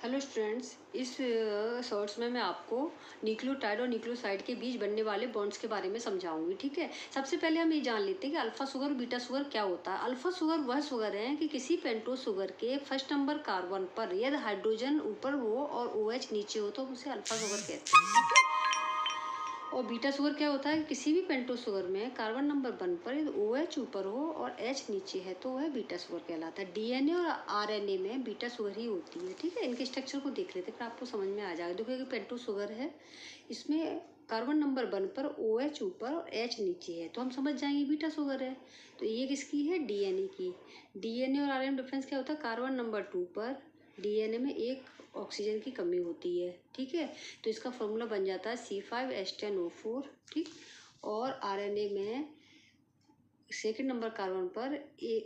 Hello students, इस shorts में मैं आपको न्यूक्लियोटाइड और न्यूक्लियोसाइड के बीच बनने वाले बॉन्ड्स के बारे में समझाऊंगी। ठीक है, सबसे पहले हम ये जान लेते हैं कि अल्फा शुगर और बीटा शुगर क्या होता है। अल्फा शुगर वह शुगर है कि किसी पेंटोस शुगर के फर्स्ट नंबर कार्बन पर यदि हाइड्रोजन ऊपर हो और OH नीचे हो तो उसे अल्फा शुगर कहते हैं। ठीक है, और बीटा शुगर क्या होता है, किसी भी पेंटोस शुगर में कार्बन नंबर 1 पर यदि OH ऊपर हो और H नीचे है तो वह बीटा शुगर कहलाता है। DNA और RNA में बीटा शुगर ही होती है। ठीक है, इनके स्ट्रक्चर को देख लेते हैं फिर आपको समझ में आ जाएगा। देखो कि पेंटोस शुगर है, इसमें कार्बन नंबर 1 पर OH ऊपर और H नीचे है तो हम समझ जाएंगे बीटा शुगर है। तो ये किसकी है, DNA की। DNA और RNA में डिफरेंस क्या होता है, कार्बन नंबर 2 पर DNA में एक ऑक्सीजन की कमी होती है। ठीक है, तो इसका फॉर्मूला बन जाता है C5H10O4। ठीक, और RNA में सेकेंड नंबर कार्बन पर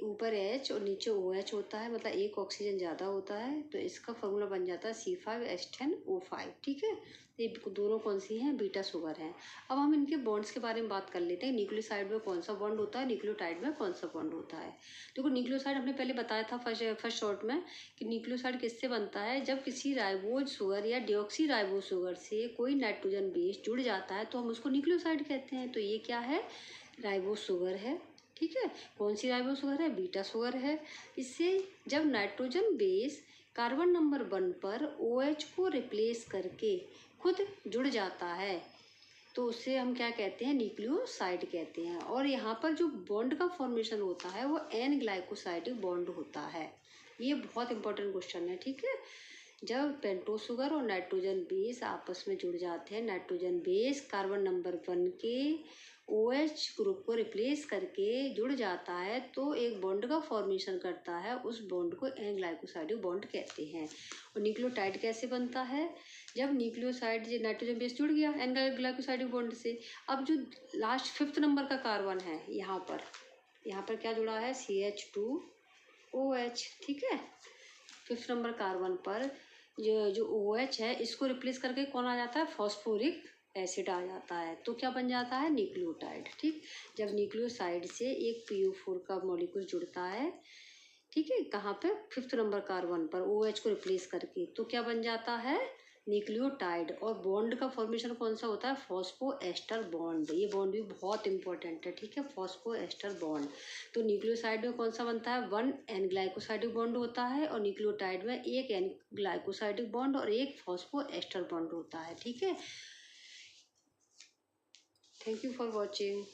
ऊपर H और नीचे OH होता है, मतलब एक ऑक्सीजन ज़्यादा होता है, तो इसका फॉर्मूला बन जाता है C5H10O5। ठीक है, ये दोनों कौन सी हैं, बीटा शुगर हैं। अब हम इनके बॉन्ड्स के बारे में बात कर लेते हैं। न्यूक्लियोसाइड में कौन सा बॉन्ड होता है, न्यूक्लियोटाइड में कौन सा बॉन्ड होता है। देखो, न्यूक्लियोसाइड हमने पहले बताया था फर्स्ट शॉर्ट में कि न्यूक्लियोसाइड किससे बनता है, जब किसी राइबोज शुगर या डिऑक्सी राइबोज शुगर से कोई नाइट्रोजन बेस जुड़ जाता है तो हम उसको न्यूक्लियोसाइड कहते हैं। तो ये क्या है, राइबोज शुगर है। ठीक है, कौन सी राइबोज शुगर है, बीटा शुगर है। इससे जब नाइट्रोजन बेस कार्बन नंबर 1 पर OH को रिप्लेस करके खुद जुड़ जाता है तो उसे हम क्या कहते हैं, न्यूक्लियोसाइड कहते हैं। और यहाँ पर जो बॉन्ड का फॉर्मेशन होता है वो N ग्लाइकोसाइडिक बॉन्ड होता है। ये बहुत इंपॉर्टेंट क्वेश्चन है। ठीक है, जब पेंटोस शुगर और नाइट्रोजन बेस आपस में जुड़ जाते हैं, नाइट्रोजन बेस कार्बन नंबर 1 के OH ग्रुप को रिप्लेस करके जुड़ जाता है तो एक बॉन्ड का फॉर्मेशन करता है, उस बॉन्ड को N ग्लाइकोसाइडिक बॉन्ड कहते हैं। और न्यूक्लियोटाइड कैसे बनता है, जब न्यूक्लियोसाइड नाइट्रोजन बेस जुड़ गया N ग्लाइकोसाइडिक बॉन्ड से, अब जो लास्ट 5th नंबर का कार्बन है यहाँ पर क्या जुड़ा है, CH2OH। ठीक है, 5th नंबर कार्बन पर जो OH है इसको रिप्लेस करके कौन आ जाता है, फॉस्फोरिक एसिड आ जाता है, तो क्या बन जाता है, न्यूक्लियोटाइड। ठीक, जब न्यूक्लियोसाइड से एक PO4 का मॉलिक्यूल जुड़ता है, ठीक है, कहाँ पे, 5th नंबर कार्बन पर OH को रिप्लेस करके, तो क्या बन जाता है, न्यूक्लियोटाइड। और बॉन्ड का फॉर्मेशन कौन सा होता है, फॉस्फो एस्टर बॉन्ड। ये बॉन्ड भी बहुत इंपॉर्टेंट है। ठीक है, फॉस्फो एस्टर बॉन्ड। तो न्यूक्लियोसाइड में कौन सा बनता है, 1 N ग्लाइकोसाइडिक बॉन्ड होता है और न्यूक्लियोटाइड में एक N ग्लाइकोसाइडिक बॉन्ड और एक फॉस्फो एस्टर बॉन्ड होता है। ठीक है, थैंक यू फॉर वॉचिंग।